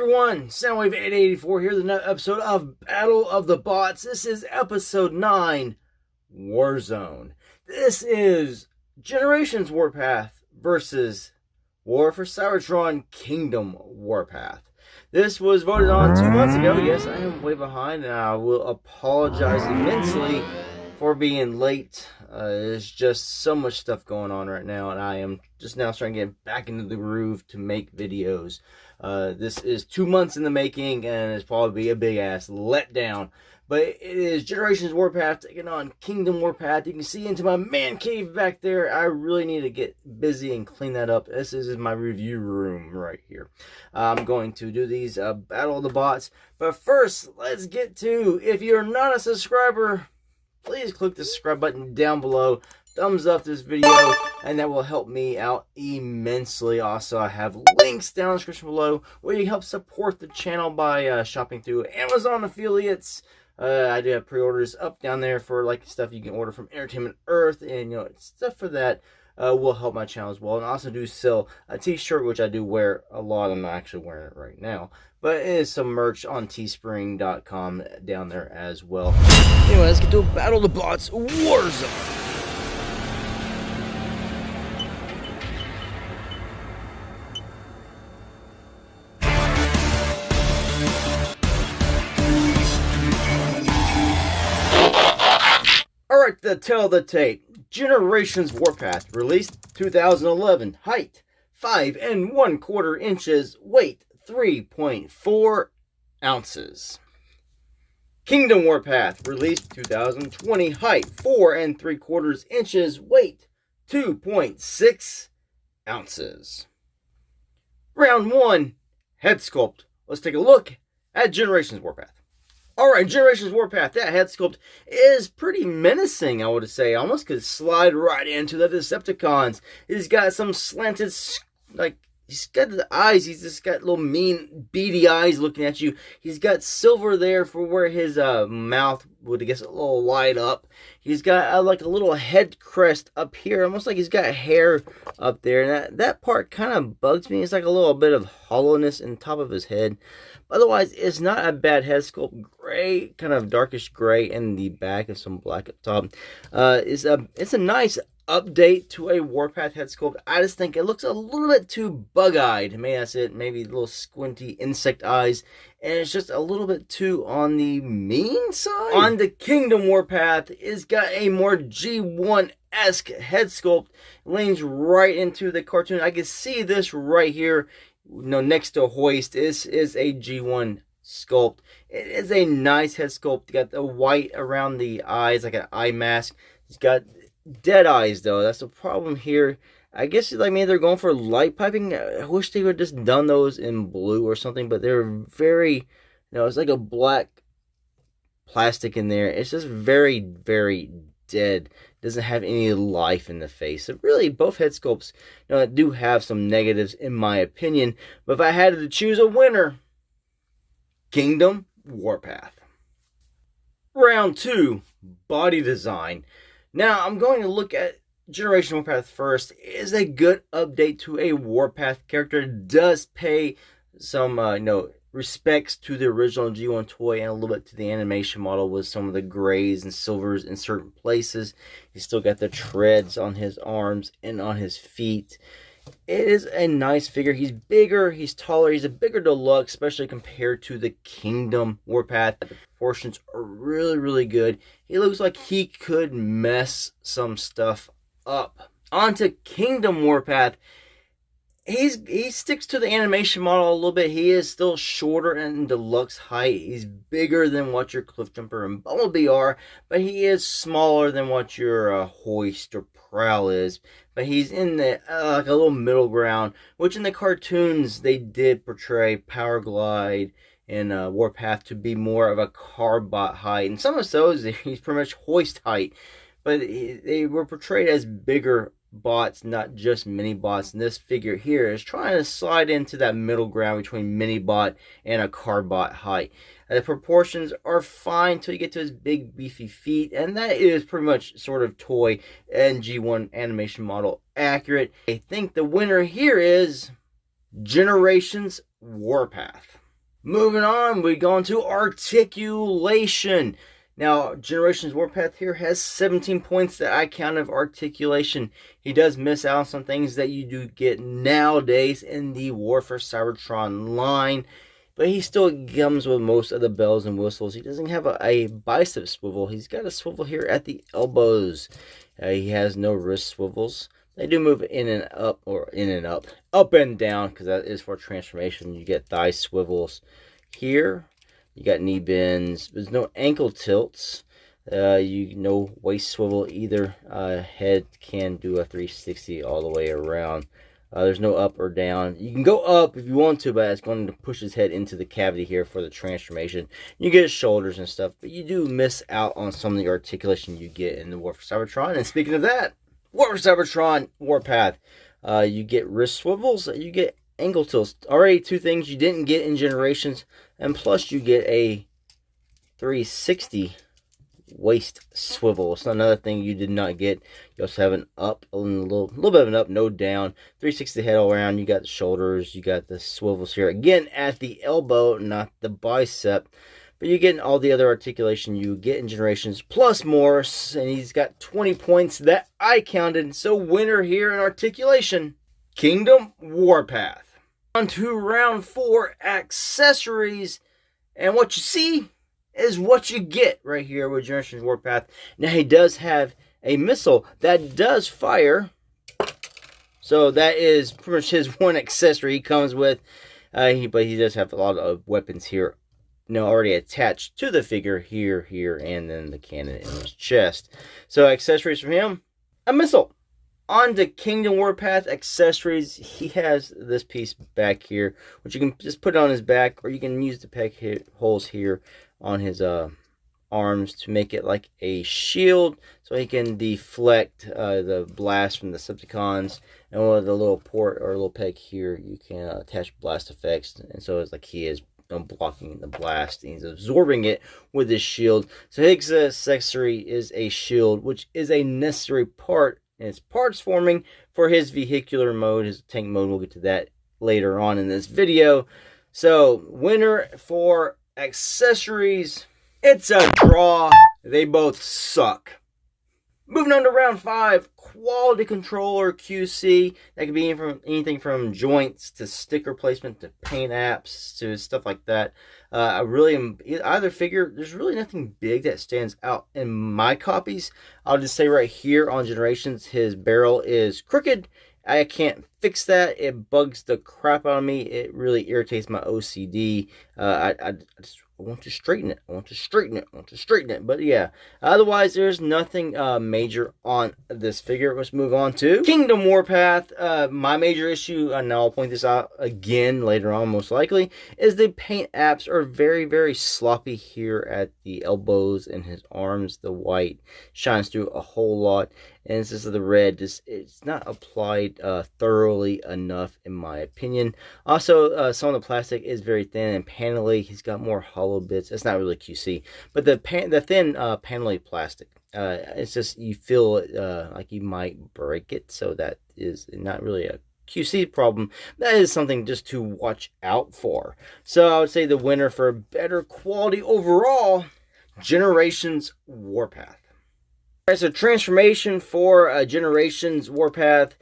everyone, Soundwave 884 here, the episode of Battle of the Bots. This is episode 9, Warzone. This is Generations Warpath versus War for Cybertron Kingdom Warpath. This was voted on 2 months ago. Yes, I am way behind, and I will apologize immensely for being late. There's just so much stuff going on right now, and I am just now starting to get back into the groove to make videos. This is 2 months in the making, and it's probably a big ass letdown. But it is Generations Warpath taking on Kingdom Warpath. You can see into my man cave back there. I really need to get busy and clean that up. This is my review room right here. I'm going to do these Battle of the Bots. But first, let's get to, if you're not a subscriber, please click the subscribe button down below. Thumbs up this video, and that will help me out immensely. Also, I have links down in the description below where you can help support the channel by shopping through Amazon affiliates. I do have pre-orders up down there for like stuff you can order from Entertainment Earth, and you know, stuff for that will help my channel as well. And I also do sell a t-shirt, which I do wear a lot. I'm not actually wearing it right now, but it is some merch on teespring.com down there as well. Anyway, let's get to Battle of the Bots Warzone. Alright, to tell the tape. Generations Warpath, released 2011. Height 5 1/4 inches. Weight 3.4 ounces. Kingdom Warpath, released 2020. Height 4 3/4 inches. Weight 2.6 ounces. Round 1, Head Sculpt. Let's take a look at Generations Warpath. Alright, Generations Warpath, that head sculpt is pretty menacing, I would say. Almost could slide right into the Decepticons. He's got some slanted, like, he's got the eyes. He's just got little mean, beady eyes looking at you. He's got silver there for where his mouth would, I guess, a little light up. He's got like a little head crest up here, almost like he's got hair up there. And that part kind of bugs me. It's like a little bit of hollowness in top of his head. Otherwise, it's not a bad head sculpt. Gray, kind of darkish gray in the back and some black up top. It's a nice update to a Warpath head sculpt. I just think it looks a little bit too bug-eyed. Maybe that's it. Maybe little squinty insect eyes. And it's just a little bit too on the mean side. On the Kingdom Warpath, it's got a more G1-esque head sculpt. It leans right into the cartoon. I can see this right here. No, next to Hoist. This is a G1 sculpt. It is a nice head sculpt. You got the white around the eyes, like an eye mask. It's got dead eyes, though. That's the problem here. I guess like maybe they're going for light piping. I wish they would have just done those in blue or something, but they're very, you know, it's like a black plastic in there. It's just very, very dead. Doesn't have any life in the face. So really, both head sculpts, you know, do have some negatives in my opinion. But if I had to choose a winner, Kingdom Warpath. Round 2, body design. Now I'm going to look at Generation Warpath first. It is a good update to a Warpath character. It does pay some you know, respects to the original G1 toy and a little bit to the animation model with some of the grays and silvers in certain places. He's still got the treads on his arms and on his feet. It is a nice figure. He's bigger, he's taller, he's a bigger deluxe, especially compared to the Kingdom Warpath. The proportions are really, really good. He looks like he could mess some stuff up. On to Kingdom Warpath. He sticks to the animation model a little bit. He is still shorter in deluxe height. He's bigger than what your Cliffjumper and Bumblebee are, but he is smaller than what your Hoist or Prowl is. But he's in the like a little middle ground, which in the cartoons they did portray Power Glide and Warpath to be more of a Carbot height, and some of those he's pretty much Hoist height, but they were portrayed as bigger bots, not just mini bots. And this figure here is trying to slide into that middle ground between mini bot and a Carbot height. The proportions are fine until you get to his big beefy feet, and that is pretty much sort of toy and G1 animation model accurate. I think the winner here is Generations Warpath. Moving on, we go into articulation. Now, Generations Warpath here has 17 points that I count of articulation. He does miss out on some things that you do get nowadays in the War for Cybertron line, but he still comes with most of the bells and whistles. He doesn't have a bicep swivel. He's got a swivel here at the elbows. He has no wrist swivels. They do move in and up, or in and up, up and down, because that is for transformation. You get thigh swivels here. You got knee bends. There's no ankle tilts. No waist swivel either. Head can do a 360 all the way around. There's no up or down. You can go up if you want to, but it's going to push his head into the cavity here for the transformation. You get his shoulders and stuff, but you do miss out on some of the articulation you get in the War for Cybertron. And speaking of that, War for Cybertron Warpath, you get wrist swivels, you get ankle tilts. Already two things you didn't get in Generations, and plus you get a 360 waist swivel. It's another thing you did not get. You also have an up, a little bit of an up, no down. 360 head all around. You got the shoulders, you got the swivels here. Again, at the elbow, not the bicep. But you're getting all the other articulation you get in Generations, plus more. And he's got 20 points that I counted. So winner here in articulation, Kingdom Warpath. On to round 4, accessories. And what you see is what you get right here with Generations Warpath. Now, he does have a missile that does fire. So that is pretty much his one accessory he comes with. But he does have a lot of weapons here, already attached to the figure here, and then the cannon in his chest. So accessories from him, a missile. On to Kingdom Warpath accessories, he has this piece back here, which you can just put on his back, or you can use the peg holes here on his arms to make it like a shield, so he can deflect the blast from the Decepticons. And with the little port or little peg here, you can attach blast effects, and so it's like he is blocking the blast, and he's absorbing it with his shield. So his accessory is a shield, which is a necessary part. And it's parts forming for his vehicular mode, his tank mode. We'll get to that later on in this video. So, winner for accessories, it's a draw. They both suck. Moving on to round 5, quality controller QC. That could be anything from joints to sticker placement to paint apps to stuff like that. I really am either figure. There's really nothing big that stands out in my copies. I'll just say right here on Generations, his barrel is crooked. I can't fix that. It bugs the crap out of me. It really irritates my OCD. I just want to straighten it. I want to straighten it. But yeah, otherwise there's nothing major on this figure. Let's move on to Kingdom Warpath. My major issue, and I'll point this out again later on most likely, is the paint apps are very, very sloppy here at the elbows and his arms. The white shines through a whole lot, and it's just the red. It's not applied thoroughly enough in my opinion. Also, some of the plastic is very thin and panelly. He's got more hollow bits. It's not really QC, but the thin panelly plastic, it's just you feel like you might break it. So that is not really a QC problem. That is something just to watch out for. So I would say the winner for better quality overall, Generations Warpath. Alright, so transformation for Generations Warpath.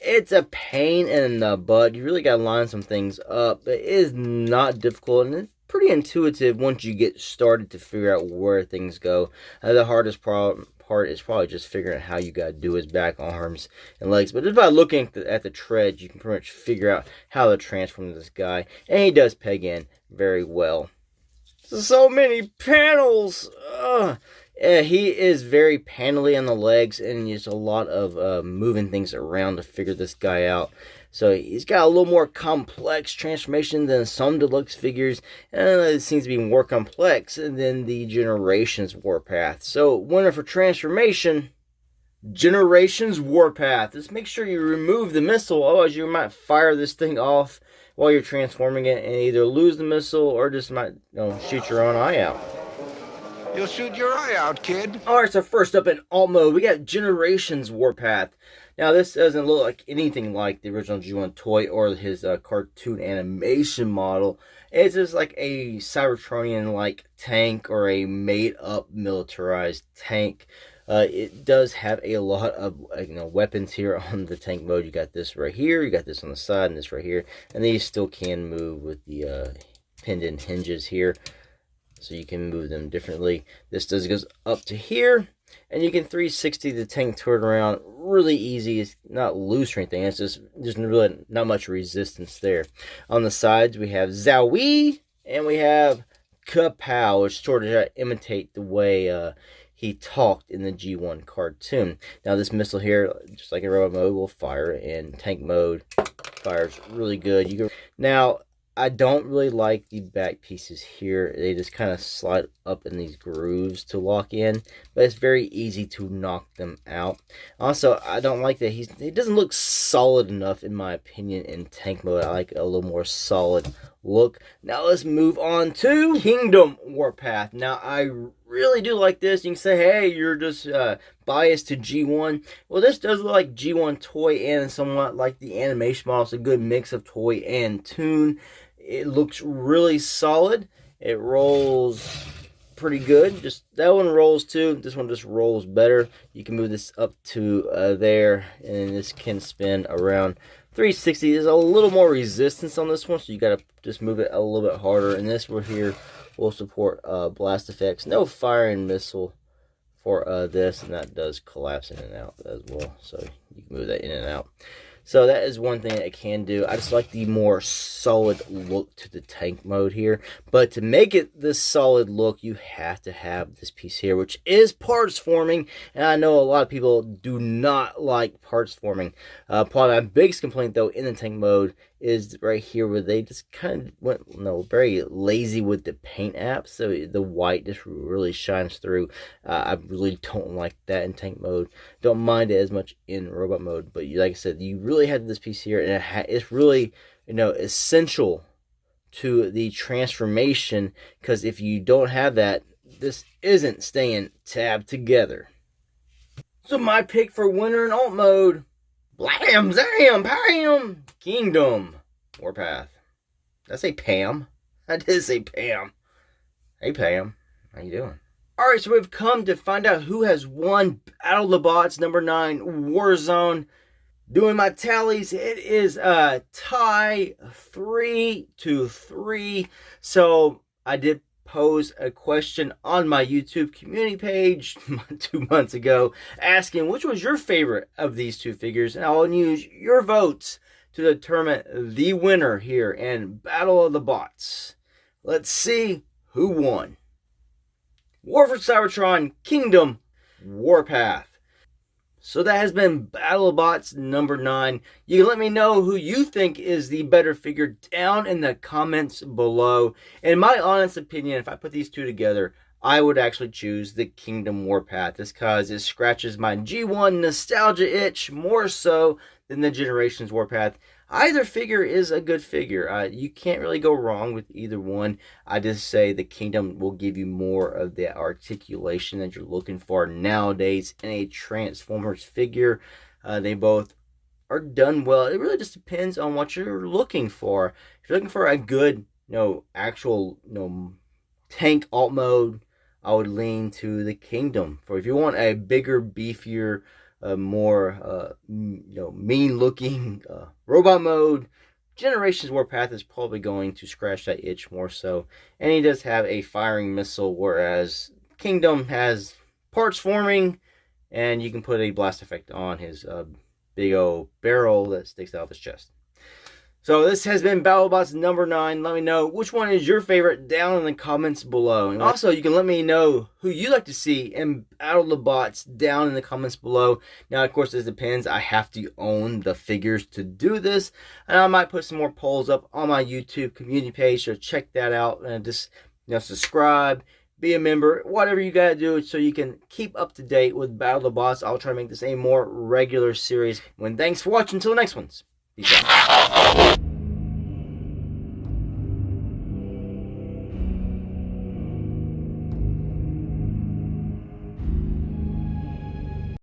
It's a pain in the butt. You really got to line some things up. It is not difficult, and it's pretty intuitive once you get started to figure out where things go. The hardest part is probably just figuring out how you got to do his back, arms, and legs. But just by looking at the treads, you can pretty much figure out how to transform this guy. And he does peg in very well. So many panels! He is very panelly on the legs, and there's a lot of moving things around to figure this guy out. So he's got a little more complex transformation than some deluxe figures, and it seems to be more complex than the Generations Warpath. So winner for transformation, Generations Warpath. Just make sure you remove the missile, otherwise you might fire this thing off while you're transforming it and either lose the missile or just might shoot your own eye out. You'll shoot your eye out, kid. Alright, so first up in alt mode, we got Generations Warpath. Now, this doesn't look like anything like the original G1 toy or his cartoon animation model. It's just like a Cybertronian-like tank or a made-up militarized tank. It does have a lot of weapons here on the tank mode. You got this right here, you got this on the side, and this right here. And these still can move with the pinned-in hinges here, so you can move them differently. This goes up to here, and you can 360 the tank turn around really easy. It's not loose or anything. It's just there's really not much resistance there. On the sides we have Zowie and we have Kapow, which sort of imitate the way he talked in the G1 cartoon. Now this missile here, just like in robot mode, will fire, and tank mode fires really good. Now I don't really like the back pieces here. They just kind of slide up in these grooves to lock in, but it's very easy to knock them out. Also, I don't like that he doesn't look solid enough, in my opinion, in tank mode. I like a little more solid look. Now let's move on to Kingdom Warpath. Now I really do like this. You can say, hey, you're just biased to G1. Well, this does look like G1 toy and somewhat like the animation model. It's a good mix of toy and toon. It looks really solid. It rolls pretty good. Just that one rolls too. This one just rolls better. You can move this up to there, and this can spin around 360. There's a little more resistance on this one, so you gotta just move it a little bit harder. And this one here will support blast effects. No firing missile for this, and that does collapse in and out as well, so you can move that in and out. So that is one thing that it can do. I just like the more solid look to the tank mode here. But to make it this solid look, you have to have this piece here, which is parts forming. And I know a lot of people do not like parts forming. Probably my biggest complaint, though, in the tank mode is right here, where they just kind of went very lazy with the paint app. So the white just really shines through. I really don't like that in tank mode. Don't mind it as much in robot mode. But like I said, you really have this piece here, and it's really essential to the transformation, because if you don't have that, this isn't staying tabbed together. So my pick for winner in alt mode, blam, zam, bam, Kingdom Warpath. Did I say Pam? I did say Pam. Hey Pam, how you doing? Alright, so we've come to find out who has won Battle of the Bots number 9 Warzone. Doing my tallies, it is a tie 3-3. So I did pose a question on my YouTube community page 2 months ago, asking which was your favorite of these two figures, and I will use your votes to determine the winner here in Battle of the Bots. Let's see who won. War for Cybertron Kingdom Warpath. So that has been Battle of Bots number 9. You can let me know who you think is the better figure down in the comments below. In my honest opinion, if I put these two together, I would actually choose the Kingdom Warpath. Just because it scratches my G1 nostalgia itch more so than the Generations Warpath. Either figure is a good figure. You can't really go wrong with either one. I just say the Kingdom will give you more of the articulation that you're looking for nowadays in a Transformers figure. They both are done well. It really just depends on what you're looking for. If you're looking for a good, actual, tank alt mode, I would lean to the Kingdom. For if you want a bigger, beefier, more mean looking robot mode, Generations Warpath is probably going to scratch that itch more so. And he does have a firing missile, whereas Kingdom has parts forming, and you can put a blast effect on his big old barrel that sticks out of his chest. So this has been BattleBots number 9. Let me know which one is your favorite down in the comments below. And also, you can let me know who you like to see in Battle of the Bots down in the comments below. Now, of course, this depends. I have to own the figures to do this. And I might put some more polls up on my YouTube community page, so check that out. And just subscribe, be a member, whatever you gotta do so you can keep up to date with Battle of the Bots. I'll try to make this a more regular series. Thanks for watching. Until the next ones. Peace out.